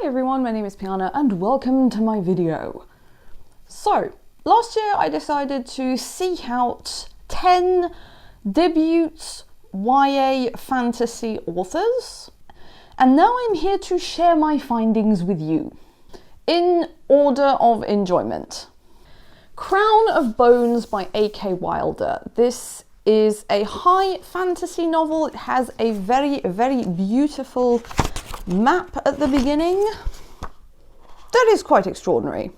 Hi everyone, my name is Piana and welcome to my video. So, last year I decided to seek out 10 debut YA fantasy authors, and now I'm here to share my findings with you, in order of enjoyment. Crown of Bones by A.K. Wilder. This is a high fantasy novel. It has a very beautiful map at the beginning. That is quite extraordinary.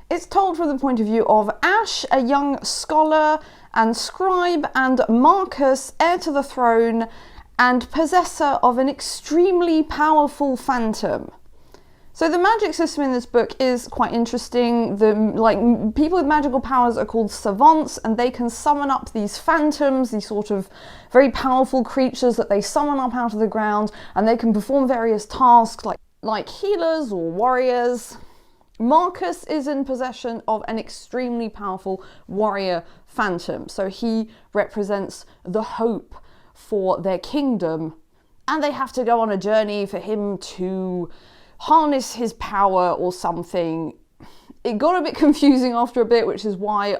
It's told from the point of view of Ash, a young scholar and scribe, and Marcus, heir to the throne and possessor of an extremely powerful phantom. So the magic system in this book is quite interesting. People with magical powers are called savants, and they can summon up these phantoms, these sort of very powerful creatures that they summon up out of the ground, and they can perform various tasks like healers or warriors. Marcus is in possession of an extremely powerful warrior phantom, so he represents the hope for their kingdom, and they have to go on a journey for him to harness his power or something. It got a bit confusing after a bit, which is why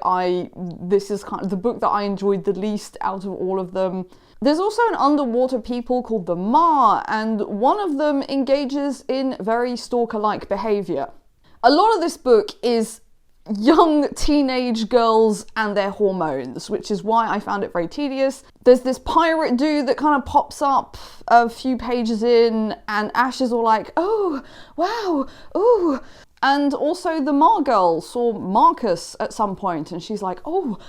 this is kind of the book that I enjoyed the least out of all of them. There's also an underwater people called the Ma, and one of them engages in very stalker-like behaviour. A lot of this book is young teenage girls and their hormones, which is why I found it very tedious. There's this pirate dude that kind of pops up a few pages in, and Ash is all like, oh, wow, ooh. And also the Ma girl saw Marcus at some point, and she's like, oh.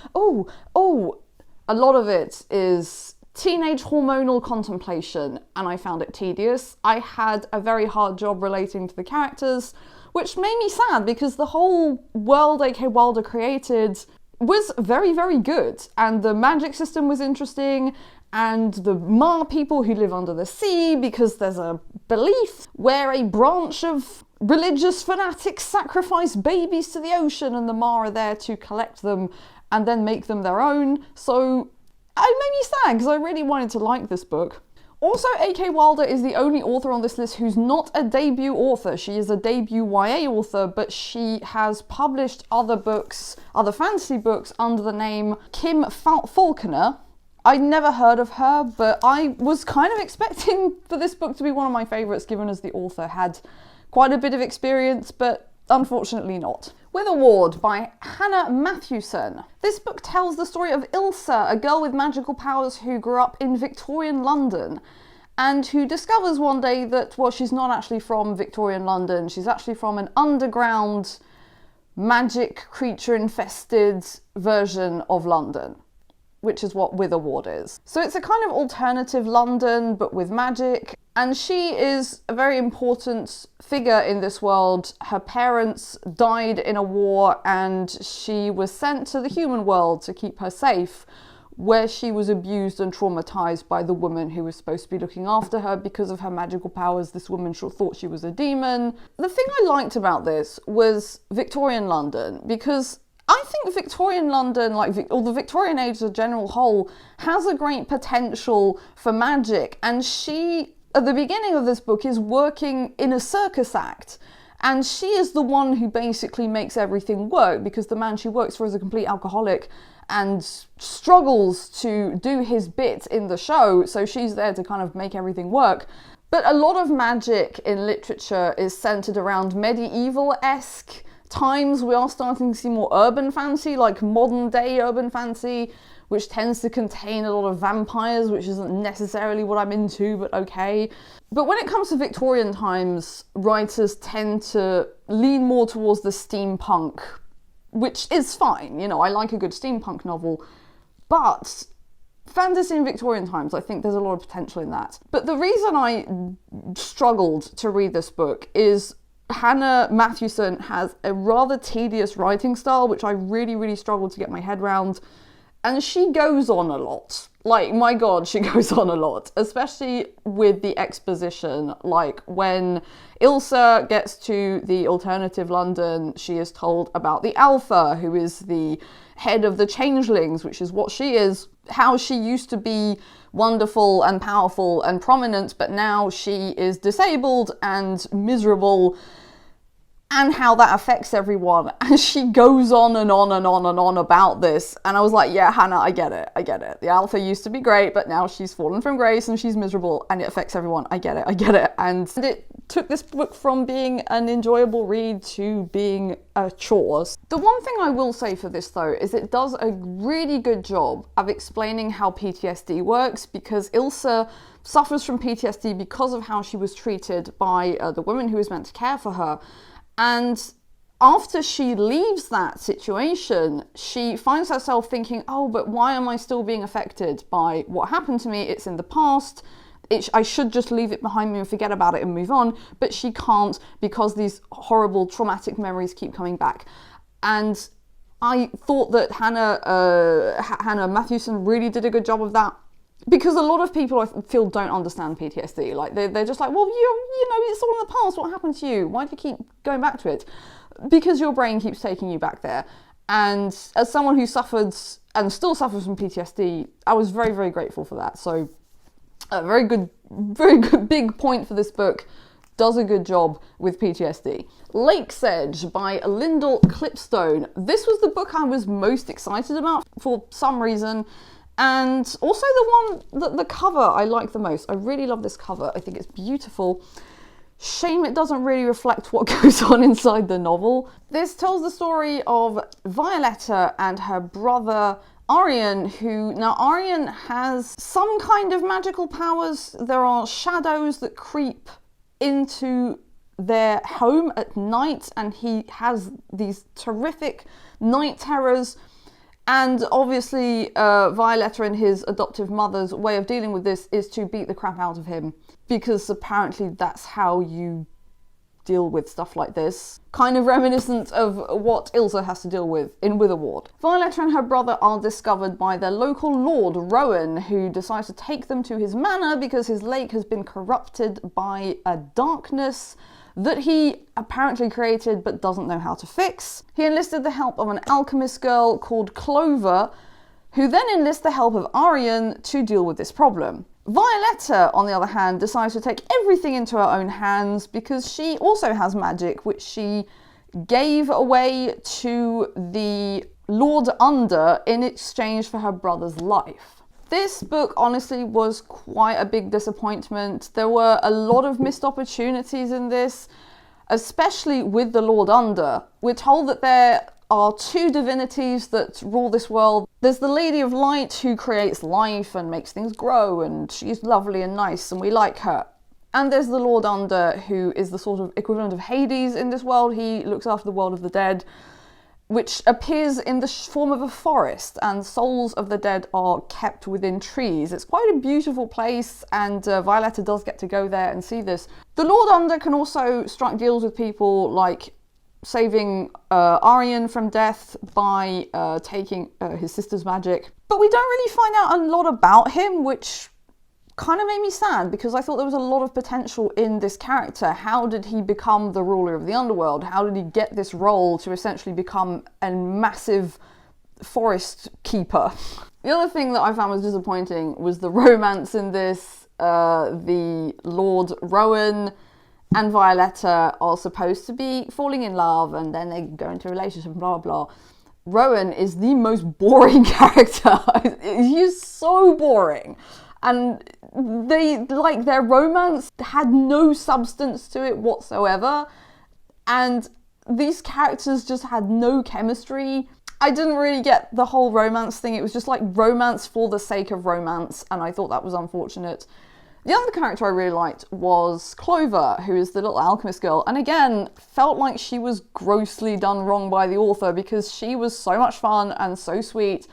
A lot of it is teenage hormonal contemplation, and I found it tedious. I had a very hard job relating to the characters, which made me sad because the whole world A.K. Wilder created was very good, and the magic system was interesting, and the Ma people who live under the sea, because there's a belief where a branch of religious fanatics sacrifice babies to the ocean, and the Ma are there to collect them and then make them their own. So it made me sad because I really wanted to like this book. Also, A.K. Wilder is the only author on this list who's not a debut author. She is a debut YA author, but she has published other books, other fantasy books, under the name Kim Falconer. I'd never heard of her, but I was kind of expecting for this book to be one of my favourites, given as the author had quite a bit of experience, but unfortunately not. Witherward by Hannah Mathewson. This book tells the story of Ilsa, a girl with magical powers who grew up in Victorian London and who discovers one day that, well, she's not actually from Victorian London, she's actually from an underground magic creature-infested version of London, which is what Witherward is. So it's a kind of alternative London, but with magic. And she is a very important figure in this world. Her parents died in a war, and she was sent to the human world to keep her safe, where she was abused and traumatized by the woman who was supposed to be looking after her. Because of her magical powers, this woman thought she was a demon. The thing I liked about this was Victorian London, because I think Victorian London, or the Victorian age as a general whole, has a great potential for magic, and she, at the beginning of this book, is working in a circus act, and she is the one who basically makes everything work, because the man she works for is a complete alcoholic and struggles to do his bit in the show, so she's there to kind of make everything work. But a lot of magic in literature is centered around medieval-esque times. We are starting to see more urban fantasy, like modern day urban fantasy, which tends to contain a lot of vampires, which isn't necessarily what I'm into, but okay. But when it comes to Victorian times, writers tend to lean more towards the steampunk, which is fine, you know, I like a good steampunk novel, but fantasy in Victorian times, I think there's a lot of potential in that. But the reason I struggled to read this book is Hannah Mathewson has a rather tedious writing style, which I really struggled to get my head around, and she goes on a lot. Like, my god, she goes on a lot, especially with the exposition. Like, when Ilsa gets to the alternative London, she is told about the Alpha, who is the head of the Changelings, which is what she is, how she used to be wonderful and powerful and prominent, but now she is disabled and miserable, and how that affects everyone. And she goes on and on and on and on about this. And I was like, yeah, Hannah, I get it. The Alpha used to be great, but now she's fallen from grace and she's miserable and it affects everyone. I get it. And it took this book from being an enjoyable read to being a chore. The one thing I will say for this, though, is it does a really good job of explaining how PTSD works, because Ilsa suffers from PTSD because of how she was treated by the woman who was meant to care for her. And after she leaves that situation, she finds herself thinking, oh, but why am I still being affected by what happened to me? It's in the past. I should just leave it behind me and forget about it and move on. But she can't, because these horrible traumatic memories keep coming back. And I thought that Hannah Mathewson really did a good job of that. Because a lot of people, I feel, don't understand PTSD. Like, they're just like, well, you know, it's all in the past. What happened to you? Why do you keep going back to it? Because your brain keeps taking you back there. And as someone who suffered and still suffers from PTSD, I was very, very grateful for that. So a very good big point for this book. Does a good job with PTSD. Lakesedge by Lyndall Clipstone. This was the book I was most excited about for some reason. And also the one that the cover I like the most. I really love this cover. I think it's beautiful. Shame it doesn't really reflect what goes on inside the novel. This tells the story of Violetta and her brother Arian, now Arian has some kind of magical powers. There are shadows that creep into their home at night, and he has these terrific night terrors. And obviously, Violetta and his adoptive mother's way of dealing with this is to beat the crap out of him, because apparently that's how you deal with stuff like this. Kind of reminiscent of what Ilsa has to deal with in Witherward. Violetta and her brother are discovered by their local lord, Rowan, who decides to take them to his manor because his lake has been corrupted by a darkness that he apparently created but doesn't know how to fix. He enlisted the help of an alchemist girl called Clover, who then enlists the help of Arian to deal with this problem. Violetta, on the other hand, decides to take everything into her own hands because she also has magic, which she gave away to the Lord Under in exchange for her brother's life. This book, honestly, was quite a big disappointment. There were a lot of missed opportunities in this, especially with the Lord Under. We're told that there are two divinities that rule this world. There's the Lady of Light, who creates life and makes things grow, and she's lovely and nice, and we like her. And there's the Lord Under, who is the sort of equivalent of Hades in this world. He looks after the world of the dead, which appears in the form of a forest, and souls of the dead are kept within trees. It's quite a beautiful place, and Violetta does get to go there and see this. The Lord Under can also strike deals with people, like saving Arian from death by taking his sister's magic. But we don't really find out a lot about him, which kind of made me sad, because I thought there was a lot of potential in this character. How did he become the ruler of the underworld? How did he get this role to essentially become a massive forest keeper? The other thing that I found was disappointing was the romance in this. The Lord Rowan and Violetta are supposed to be falling in love, and then they go into a relationship, blah, blah. Rowan is the most boring character. He's so boring. And their romance had no substance to it whatsoever. And these characters just had no chemistry. I didn't really get the whole romance thing. It was just like romance for the sake of romance, and I thought that was unfortunate. The other character I really liked was Clover, who is the little alchemist girl, and again, felt like she was grossly done wrong by the author because she was so much fun and so sweet.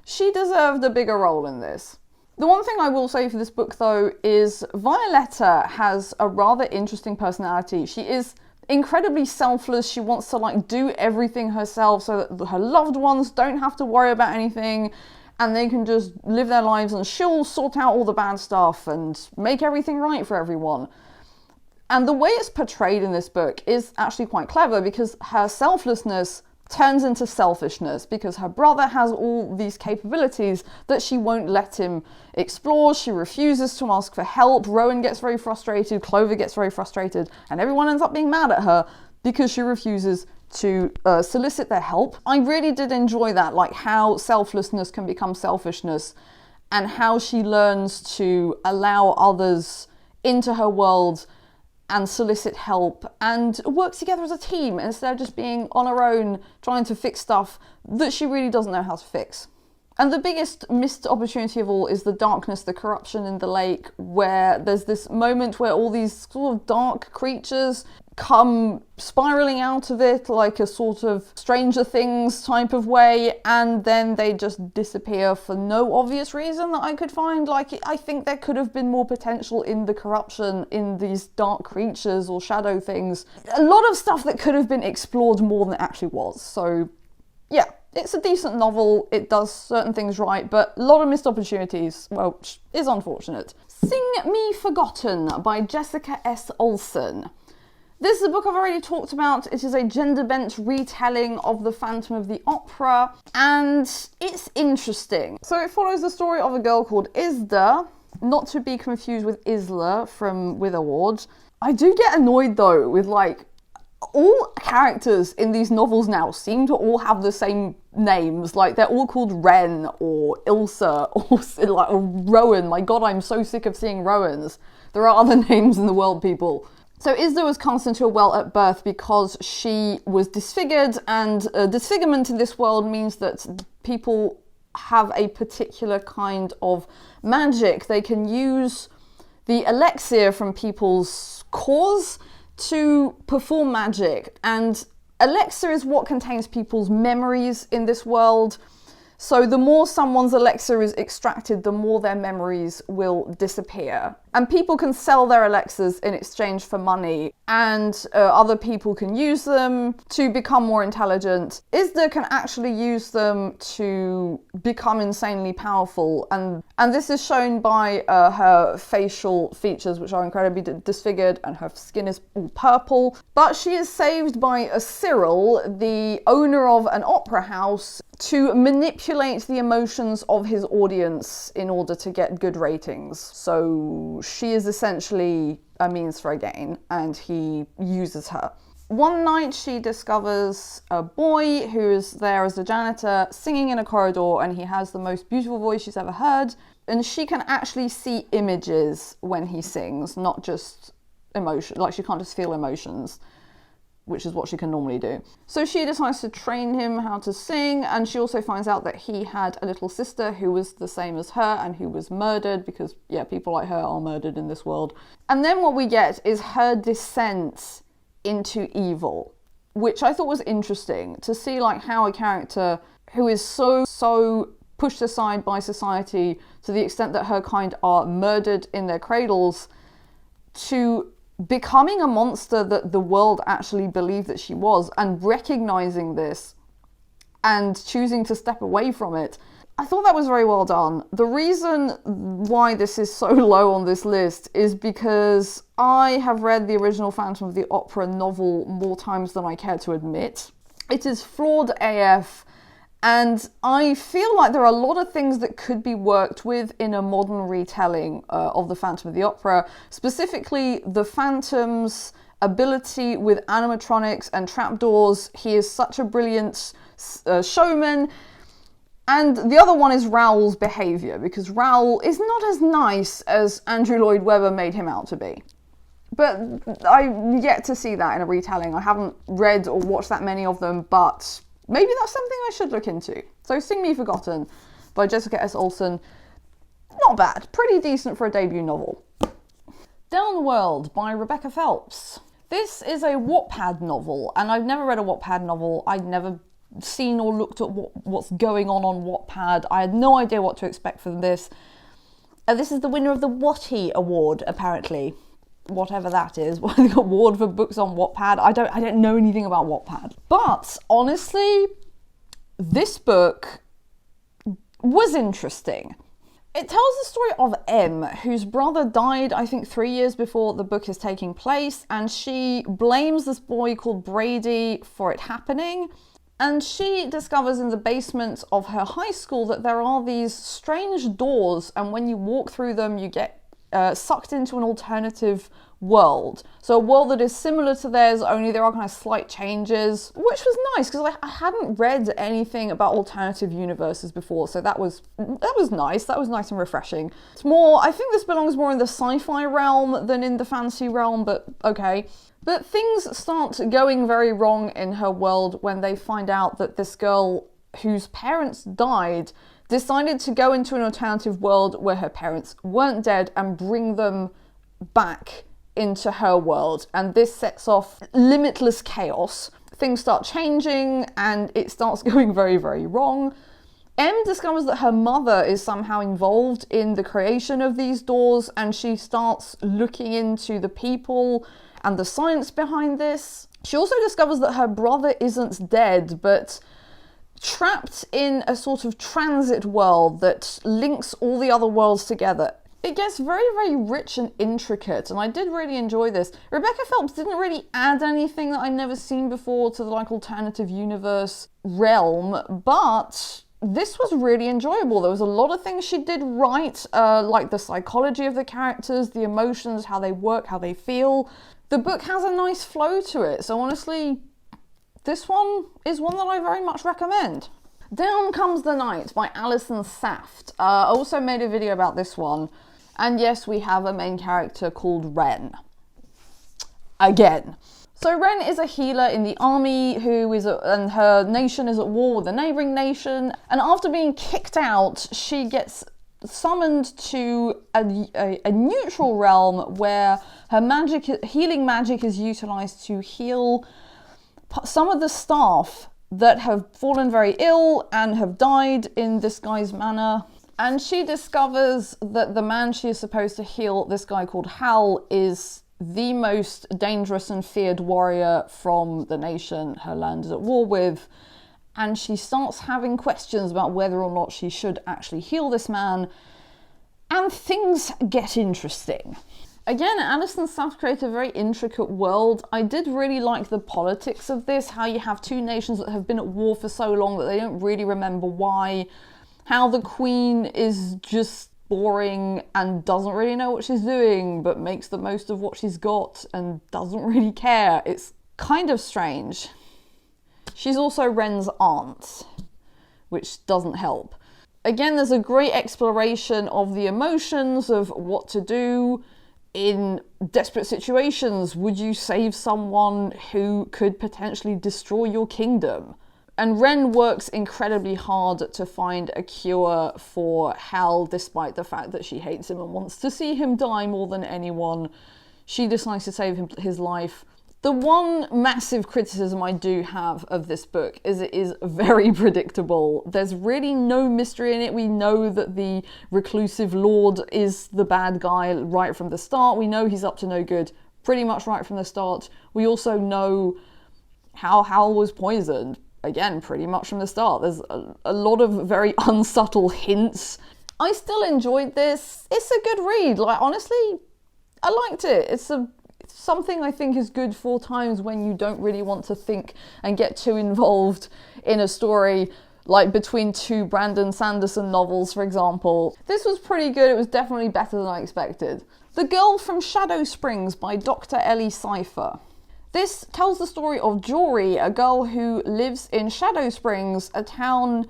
She deserved a bigger role in this. The one thing I will say for this book, though, is Violetta has a rather interesting personality. She is incredibly selfless. She wants to do everything herself so that her loved ones don't have to worry about anything. and they can just live their lives and she'll sort out all the bad stuff and make everything right for everyone. And the way it's portrayed in this book is actually quite clever, because her selflessness turns into selfishness because her brother has all these capabilities that she won't let him explore. She refuses to ask for help. Rowan gets very frustrated, Clover gets very frustrated, and everyone ends up being mad at her because she refuses to solicit their help. I really did enjoy that, like how selflessness can become selfishness and how she learns to allow others into her world and solicit help and work together as a team instead of just being on her own trying to fix stuff that she really doesn't know how to fix. And the biggest missed opportunity of all is the darkness, the corruption in the lake, where there's this moment where all these sort of dark creatures come spiraling out of it like a sort of Stranger Things type of way, and then they just disappear for no obvious reason that I could find. Like, I think there could have been more potential in the corruption in these dark creatures or shadow things. A lot of stuff that could have been explored more than it actually was. So yeah, it's a decent novel, it does certain things right, but a lot of missed opportunities, well, is unfortunate. Sing Me Forgotten by Jessica S. Olson. This is a book I've already talked about. It is a gender-bent retelling of The Phantom of the Opera, and it's interesting. So it follows the story of a girl called Isda, not to be confused with Isla from Witherward. I do get annoyed though with like, all characters in these novels now seem to all have the same names. Like, they're all called Ren or Ilsa or Rowan. My god, I'm so sick of seeing Rowans. There are other names in the world, people. So Isda was cast into a well at birth because she was disfigured, and disfigurement in this world means that people have a particular kind of magic. They can use the elixir from people's cores to perform magic, and elixir is what contains people's memories in this world. So the more someone's elixir is extracted, the more their memories will disappear. And people can sell their elixirs in exchange for money, and other people can use them to become more intelligent. Isda can actually use them to become insanely powerful, and this is shown by her facial features, which are incredibly disfigured, and her skin is all purple. But she is saved by Cyril, the owner of an opera house, to manipulate the emotions of his audience in order to get good ratings. So she is essentially a means for a gain, and he uses her. One night she discovers a boy who is there as a janitor singing in a corridor, and he has the most beautiful voice she's ever heard, and she can actually see images when he sings, not just emotion. Like, she can't just feel emotions, which is what she can normally do. So she decides to train him how to sing, and she also finds out that he had a little sister who was the same as her and who was murdered, because, yeah, people like her are murdered in this world. And then what we get is her descent into evil, which I thought was interesting, to see like how a character who is so pushed aside by society to the extent that her kind are murdered in their cradles, to becoming a monster that the world actually believed that she was, and recognizing this and choosing to step away from it. I thought that was very well done. The reason why this is so low on this list is because I have read the original Phantom of the Opera novel more times than I care to admit. It is flawed AF, and I feel like there are a lot of things that could be worked with in a modern retelling of The Phantom of the Opera, specifically the Phantom's ability with animatronics and trapdoors. He is such a brilliant showman. And the other one is Raoul's behaviour, because Raoul is not as nice as Andrew Lloyd Webber made him out to be. But I'm yet to see that in a retelling. I haven't read or watched that many of them, but maybe that's something I should look into. So Sing Me Forgotten by Jessica S. Olson. Not bad. Pretty decent for a debut novel. Downworld by Rebecca Phelps. This is a Wattpad novel, and I've never read a Wattpad novel. I'd never seen or looked at what's going on Wattpad. I had no idea what to expect from this. This is the winner of the Watty Award, apparently. Whatever that is, the award for books on Wattpad. I don't know anything about Wattpad. But honestly, this book was interesting. It tells the story of Em, whose brother died, I think, 3 years before the book is taking place, and she blames this boy called Brady for it happening. And she discovers in the basement of her high school that there are these strange doors, and when you walk through them, you get sucked into an alternative world. So a world that is similar to theirs, only there are kind of slight changes, which was nice because I hadn't read anything about alternative universes before, so that was nice. That was nice and refreshing. It's more, I think this belongs more in the sci-fi realm than in the fantasy realm, but okay. But things start going very wrong in her world when they find out that this girl whose parents died decided to go into an alternative world where her parents weren't dead and bring them back into her world. And this sets off limitless chaos. Things start changing and it starts going very, very wrong. Em discovers that her mother is somehow involved in the creation of these doors, and she starts looking into the people and the science behind this. She also discovers that her brother isn't dead, but trapped in a sort of transit world that links all the other worlds together. It gets very, very rich and intricate, and I did really enjoy this. Rebecca Phelps didn't really add anything that I'd never seen before to the alternative universe realm, but this was really enjoyable. There was a lot of things she did right, like the psychology of the characters, the emotions, how they work, how they feel. The book has a nice flow to it, so honestly, this one is one that I very much recommend. Down Comes the Night by Alison Saft. I also made a video about this one. And yes, we have a main character called Wren. Again. So Wren is a healer in the army and her nation is at war with a neighbouring nation. And after being kicked out, she gets summoned to a neutral realm where her healing magic is utilised to heal some of the staff that have fallen very ill and have died in this guy's manner. And she discovers that the man she is supposed to heal, this guy called Hal, is the most dangerous and feared warrior from the nation her land is at war with. And she starts having questions about whether or not she should actually heal this man. And things get interesting. Again, Alison Saft created a very intricate world. I did really like the politics of this, how you have two nations that have been at war for so long that they don't really remember why, how the Queen is just boring and doesn't really know what she's doing, but makes the most of what she's got and doesn't really care. It's kind of strange. She's also Wren's aunt, which doesn't help. Again, there's a great exploration of the emotions of what to do in desperate situations. Would you save someone who could potentially destroy your kingdom? And Wren works incredibly hard to find a cure for Hal, despite the fact that she hates him and wants to see him die more than anyone. She decides to save his life. The one massive criticism I do have of this book is it is very predictable. There's really no mystery in it. We know that the reclusive lord is the bad guy right from the start. We know he's up to no good pretty much right from the start. We also know how Hal was poisoned, again, pretty much from the start. There's a lot of very unsubtle hints. I still enjoyed this. It's a good read. Honestly, I liked it. It's something I think is good for times when you don't really want to think and get too involved in a story, like between two Brandon Sanderson novels, for example. This was pretty good. It was definitely better than I expected. The Girl from Shadow Springs by Dr. Ellie Cypher. This tells the story of Jory, a girl who lives in Shadow Springs, a town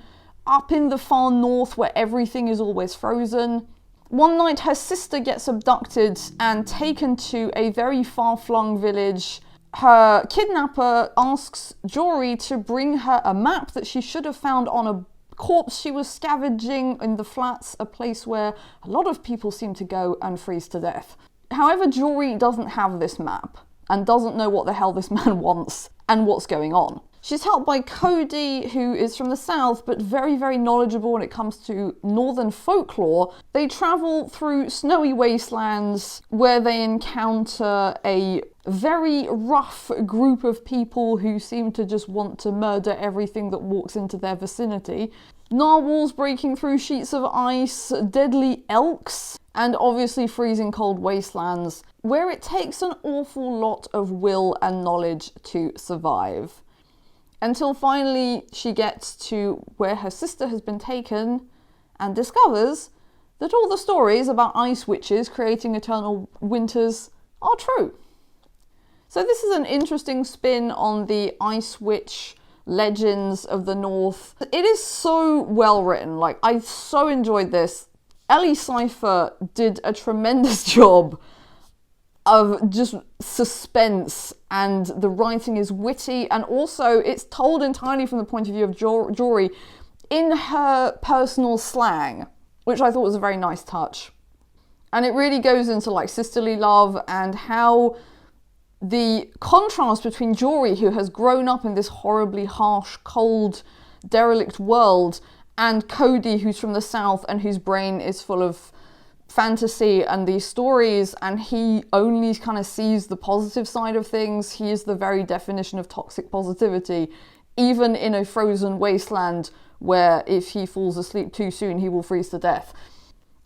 up in the far north where everything is always frozen. One night her sister gets abducted and taken to a very far-flung village. Her kidnapper asks Jory to bring her a map that she should have found on a corpse she was scavenging in the flats, a place where a lot of people seem to go and freeze to death. However, Jory doesn't have this map and doesn't know what the hell this man wants and what's going on. She's helped by Cody, who is from the south, but very, very knowledgeable when it comes to northern folklore. They travel through snowy wastelands where they encounter a very rough group of people who seem to just want to murder everything that walks into their vicinity. Narwhals breaking through sheets of ice, deadly elks, and obviously freezing cold wastelands, where it takes an awful lot of will and knowledge to survive. Until finally she gets to where her sister has been taken and discovers that all the stories about ice witches creating eternal winters are true. So this is an interesting spin on the ice witch legends of the north. It is so well written, like I so enjoyed this. Ellie Cypher did a tremendous job of just suspense, and the writing is witty, and also it's told entirely from the point of view of Jory in her personal slang, which I thought was a very nice touch. And it really goes into like sisterly love and how the contrast between Jory, who has grown up in this horribly harsh, cold, derelict world, and Cody, who's from the south and whose brain is full of fantasy and these stories, and he only kind of sees the positive side of things. He is the very definition of toxic positivity, even in a frozen wasteland where if he falls asleep too soon he will freeze to death.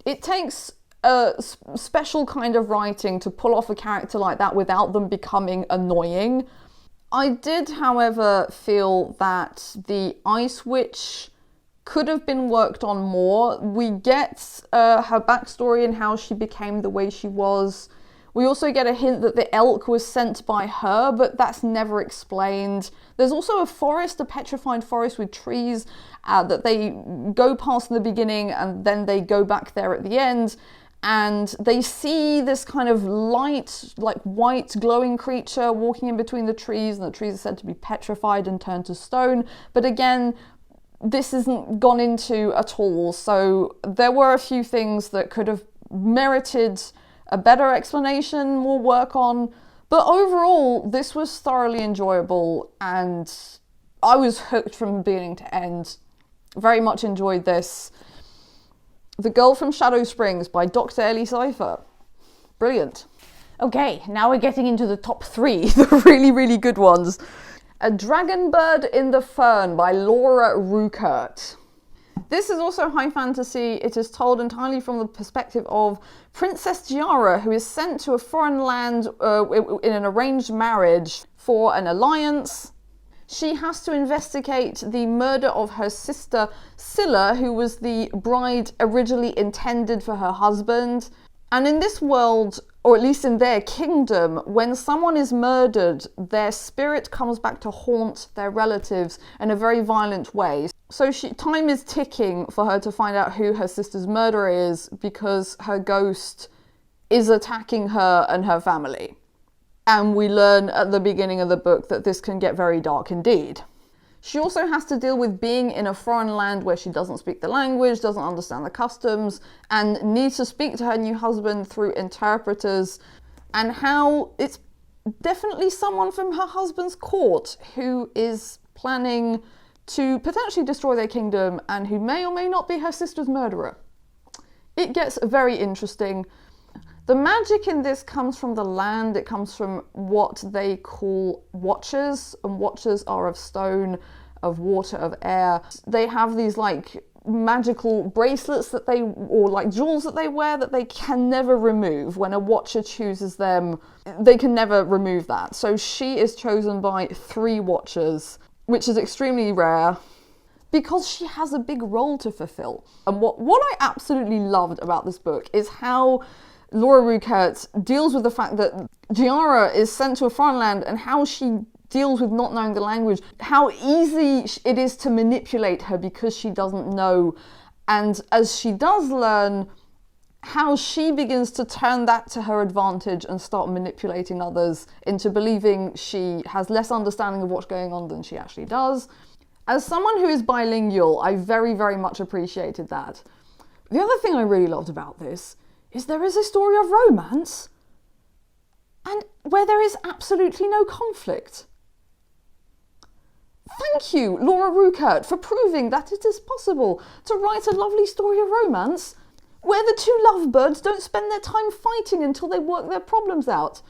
It takes a special kind of writing to pull off a character like that without them becoming annoying. I did, however, feel that the Ice Witch could have been worked on more. We get her backstory and how she became the way she was. We also get a hint that the elk was sent by her, but that's never explained. There's also a forest, a petrified forest with trees that they go past in the beginning and then they go back there at the end. And they see this kind of light, like white glowing creature walking in between the trees, and the trees are said to be petrified and turned to stone. But again, this isn't gone into at all, so there were a few things that could have merited a better explanation, more work on, but overall this was thoroughly enjoyable and I was hooked from beginning to end. Very much enjoyed this. The Girl from Shadow Springs by Dr. Ellie Cypher. Brilliant. Okay, now we're getting into the top 3, the really, really good ones. A Dragonbird in the Fern by Rueckert. This is also high fantasy. It is told entirely from the perspective of Princess Giara, who is sent to a foreign land in an arranged marriage for an alliance. She has to investigate the murder of her sister Scylla, who was the bride originally intended for her husband. And in this world, or at least in their kingdom, when someone is murdered, their spirit comes back to haunt their relatives in a very violent way. So time is ticking for her to find out who her sister's murderer is, because her ghost is attacking her and her family. And we learn at the beginning of the book that this can get very dark indeed. She also has to deal with being in a foreign land where she doesn't speak the language, doesn't understand the customs, and needs to speak to her new husband through interpreters, and how it's definitely someone from her husband's court who is planning to potentially destroy their kingdom and who may or may not be her sister's murderer. It gets very interesting. The magic in this comes from the land. It comes from what they call watchers, and watchers are of stone, of water, of air. They have these like magical bracelets that or like jewels that they wear that they can never remove. When a watcher chooses them, they can never remove that. So she is chosen by 3 watchers, which is extremely rare, because she has a big role to fulfill. And what I absolutely loved about this book is how Rueckert deals with the fact that Giara is sent to a foreign land, and how she deals with not knowing the language, how easy it is to manipulate her because she doesn't know. And as she does learn, how she begins to turn that to her advantage and start manipulating others into believing she has less understanding of what's going on than she actually does. As someone who is bilingual, I very, very much appreciated that. The other thing I really loved about this is there is a story of romance and where there is absolutely no conflict. Thank you, Laura Rueckert, for proving that it is possible to write a lovely story of romance where the two lovebirds don't spend their time fighting until they work their problems out.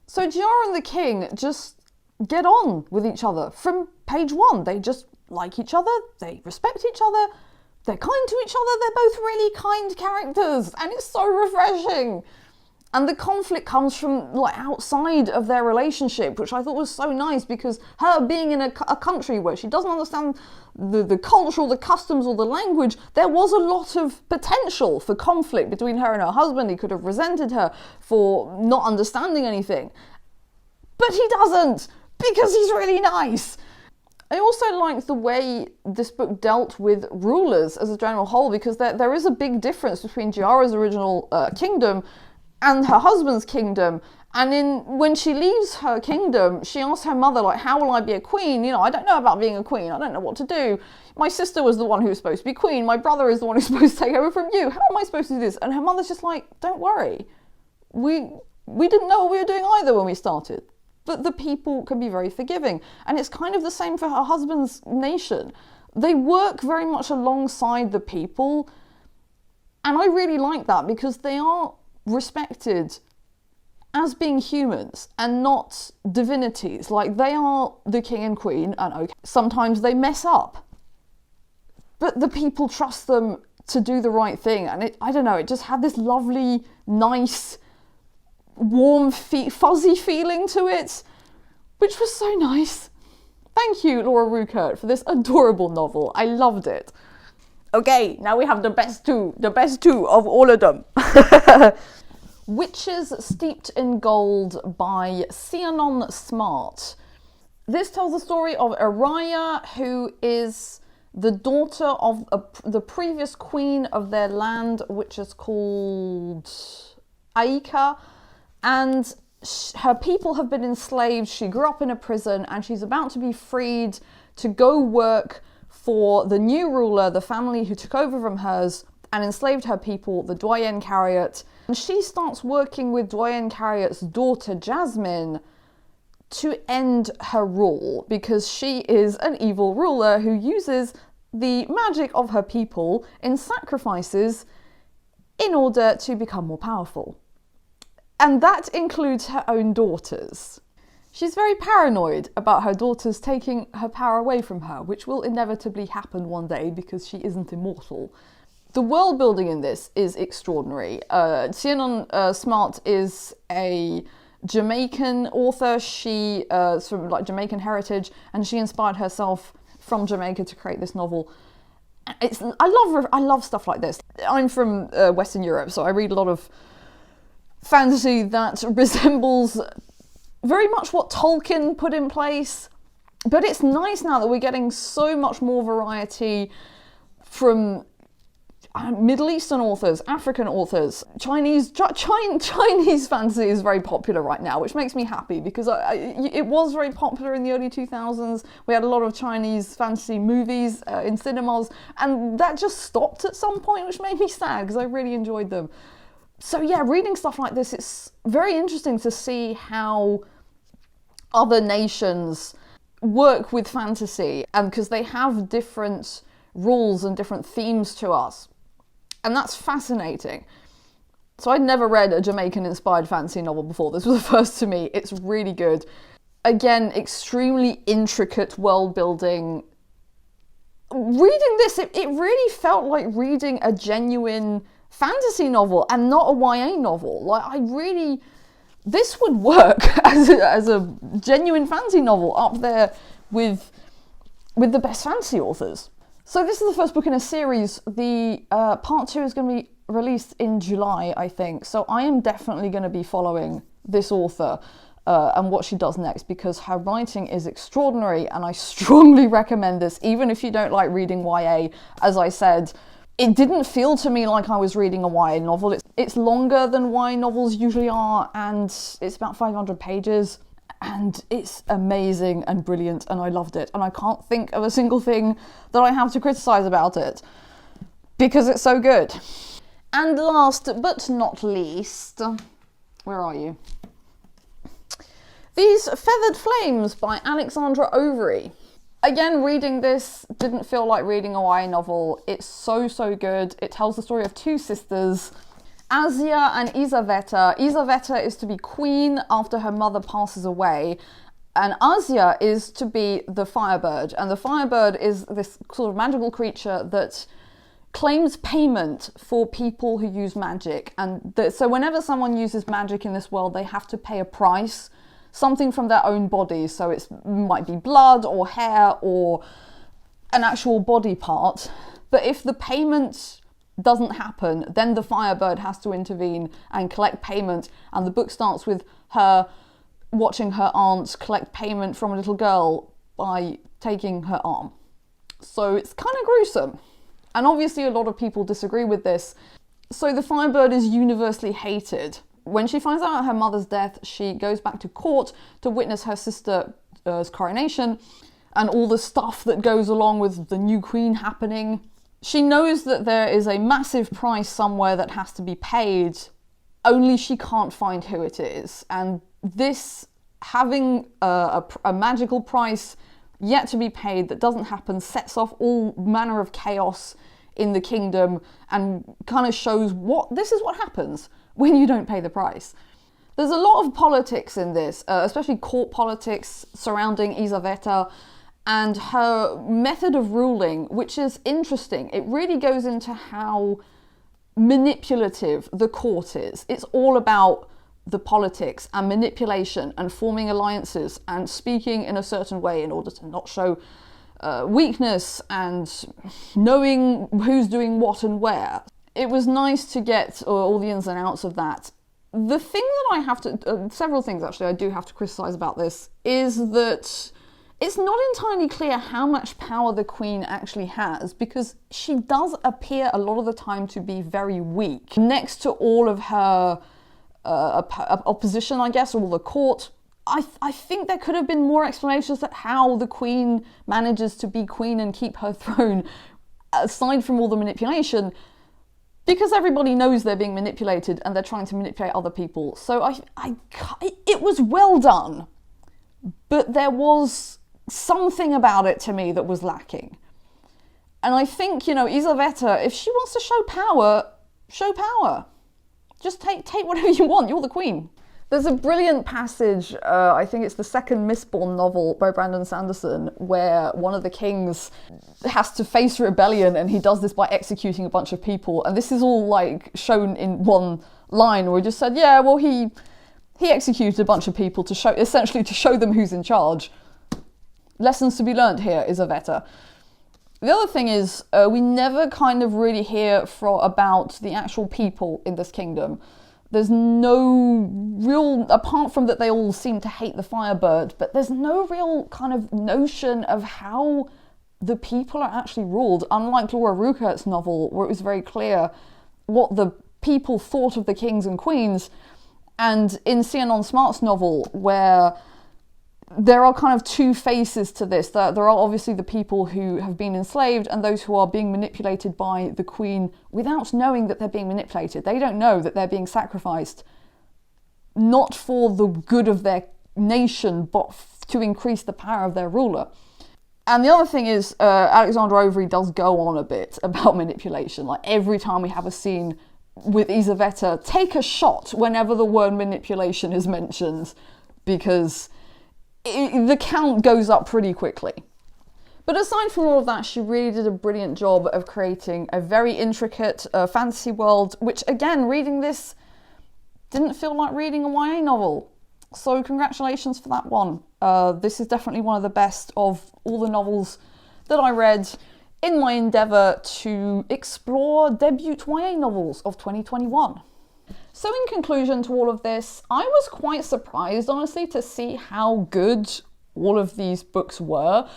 So Giara and the king just get on with each other from page 1. They just like each other, they respect each other, they're kind to each other, they're both really kind characters, and it's so refreshing. And the conflict comes from like outside of their relationship, which I thought was so nice, because her being in a country where she doesn't understand the culture or the customs or the language, there was a lot of potential for conflict between her and her husband. He could have resented her for not understanding anything. But he doesn't, because he's really nice. I also like the way this book dealt with rulers as a general whole, because there is a big difference between Giara's original kingdom and her husband's kingdom. And when she leaves her kingdom, she asks her mother, like, how will I be a queen? You know, I don't know about being a queen. I don't know what to do. My sister was the one who was supposed to be queen. My brother is the one who's supposed to take over from you. How am I supposed to do this? And her mother's just like, don't worry. We didn't know what we were doing either when we started. But the people can be very forgiving. And it's kind of the same for her husband's nation. They work very much alongside the people. And I really like that, because they are respected as being humans and not divinities. Like, they are the king and queen, and okay, sometimes they mess up, but the people trust them to do the right thing. And I don't know, it just had this lovely, nice, warm, fuzzy feeling to it, which was so nice. Thank you, Laura Rueckert, for this adorable novel. I loved it. Okay, now we have the best two of all of them. Witches Steeped in Gold by Ciannon Smart. This tells the story of Araya, who is the daughter of the previous queen of their land, which is called Aika, and her people have been enslaved. She grew up in a prison, and she's about to be freed to go work for the new ruler, the family who took over from hers and enslaved her people, the Doyen Carriot. And she starts working with Doyen Carriot's daughter, Jasmine, to end her rule, because she is an evil ruler who uses the magic of her people in sacrifices in order to become more powerful. And that includes her own daughters. She's very paranoid about her daughters taking her power away from her, which will inevitably happen one day because she isn't immortal. The world building in this is extraordinary. Ciannon Smart is a Jamaican author. She is from like Jamaican heritage, and she inspired herself from Jamaica to create this novel. I love stuff like this. I'm from Western Europe, so I read a lot of fantasy that resembles very much what Tolkien put in place. But it's nice now that we're getting so much more variety from Middle Eastern authors, African authors. Chinese fantasy is very popular right now, which makes me happy, because it was very popular in the early 2000s. We had a lot of Chinese fantasy movies in cinemas, and that just stopped at some point, which made me sad, because I really enjoyed them. So yeah, reading stuff like this, it's very interesting to see how other nations work with fantasy, and because they have different rules and different themes to us. And that's fascinating. So I'd never read a Jamaican-inspired fantasy novel before. This was the first to me. It's really good. Again, extremely intricate world building. Reading this, it really felt like reading a genuine fantasy novel and not a YA novel. Like, this would work as a genuine fantasy novel up there with the best fantasy authors. So this is the first book in a series. The part 2 is going to be released in July, I think. So I am definitely going to be following this author and what she does next, because her writing is extraordinary, and I strongly recommend this, even if you don't like reading YA. As I said, it didn't feel to me like I was reading a YA novel. It's longer than YA novels usually are, and it's about 500 pages. And it's amazing and brilliant, and I loved it. And I can't think of a single thing that I have to criticise about it, because it's so good. And last but not least, where are you? These Feathered Flames by Alexandre Overy. Again, reading this didn't feel like reading a YA novel. It's so, so good. It tells the story of two sisters, Azia and Isaveta. Isaveta is to be queen after her mother passes away, and Azia is to be the Firebird. And the Firebird is this sort of magical creature that claims payment for people who use magic. And so whenever someone uses magic in this world, they have to pay a price, something from their own body. So it might be blood or hair or an actual body part. But if the payment doesn't happen, then the Firebird has to intervene and collect payment. And the book starts with her watching her aunt collect payment from a little girl by taking her arm. So it's kind of gruesome. And obviously a lot of people disagree with this. So the Firebird is universally hated. When she finds out her mother's death, she goes back to court to witness her sister's coronation and all the stuff that goes along with the new queen happening. She knows that there is a massive price somewhere that has to be paid, only she can't find who it is. And this, having a magical price yet to be paid that doesn't happen, sets off all manner of chaos in the kingdom and kind of shows this is what happens when you don't pay the price. There's a lot of politics in this, especially court politics surrounding Isaveta and her method of ruling, which is interesting. It really goes into how manipulative the court is. It's all about the politics and manipulation and forming alliances and speaking in a certain way in order to not show weakness and knowing who's doing what and where. It was nice to get all the ins and outs of that. The thing that I have to, several things actually I do have to criticise about this, is that it's not entirely clear how much power the Queen actually has, because she does appear a lot of the time to be very weak. Next to all of her opposition, I guess, or the court, I think there could have been more explanations at how the Queen manages to be queen and keep her throne, aside from all the manipulation, because everybody knows they're being manipulated and they're trying to manipulate other people. So it was well done, but there was something about it to me that was lacking. And I think, Isaveta, if she wants to show power, show power. Just take whatever you want, you're the queen. There's a brilliant passage, I think it's the second Mistborn novel by Brandon Sanderson, where one of the kings has to face rebellion, and he does this by executing a bunch of people. And this is all shown in one line, where he just said, yeah, well, he executed a bunch of people to show them who's in charge. Lessons to be learned here, Isaveta. The other thing is, we never kind of really hear about the actual people in this kingdom. There's no real, apart from that they all seem to hate the Firebird, but there's no real kind of notion of how the people are actually ruled, unlike Laura Rueckert's novel, where it was very clear what the people thought of the kings and queens, and in Ciannon Smart's novel, where there are kind of two faces to this. There are obviously the people who have been enslaved and those who are being manipulated by the queen without knowing that they're being manipulated. They don't know that they're being sacrificed, not for the good of their nation, but to increase the power of their ruler. And the other thing is, Alexandre Overy does go on a bit about manipulation. Like every time we have a scene with Isaveta, take a shot whenever the word manipulation is mentioned, because the count goes up pretty quickly. But aside from all of that, she really did a brilliant job of creating a very intricate fantasy world, which again, reading this didn't feel like reading a YA novel. So congratulations for that one. This is definitely one of the best of all the novels that I read in my endeavour to explore debut YA novels of 2021. So in conclusion to all of this, I was quite surprised, honestly, to see how good all of these books were.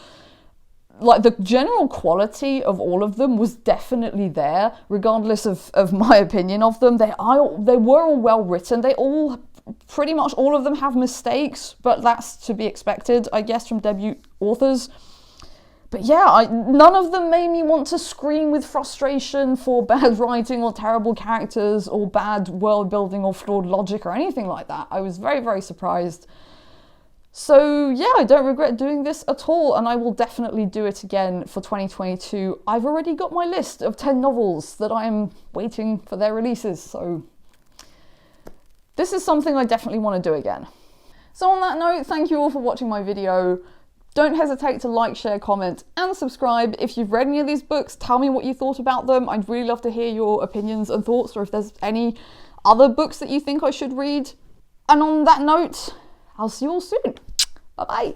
Like, the general quality of all of them was definitely there, regardless of my opinion of them. They were all well written. They all, pretty much all of them have mistakes, but that's to be expected, I guess, from debut authors. But yeah, none of them made me want to scream with frustration for bad writing or terrible characters or bad world building or flawed logic or anything like that. I was very, very surprised. So yeah, I don't regret doing this at all, and I will definitely do it again for 2022. I've already got my list of 10 novels that I am waiting for their releases, so this is something I definitely want to do again. So on that note, thank you all for watching my video. Don't hesitate to like, share, comment, and subscribe. If you've read any of these books, tell me what you thought about them. I'd really love to hear your opinions and thoughts, or if there's any other books that you think I should read. And on that note, I'll see you all soon. Bye-bye.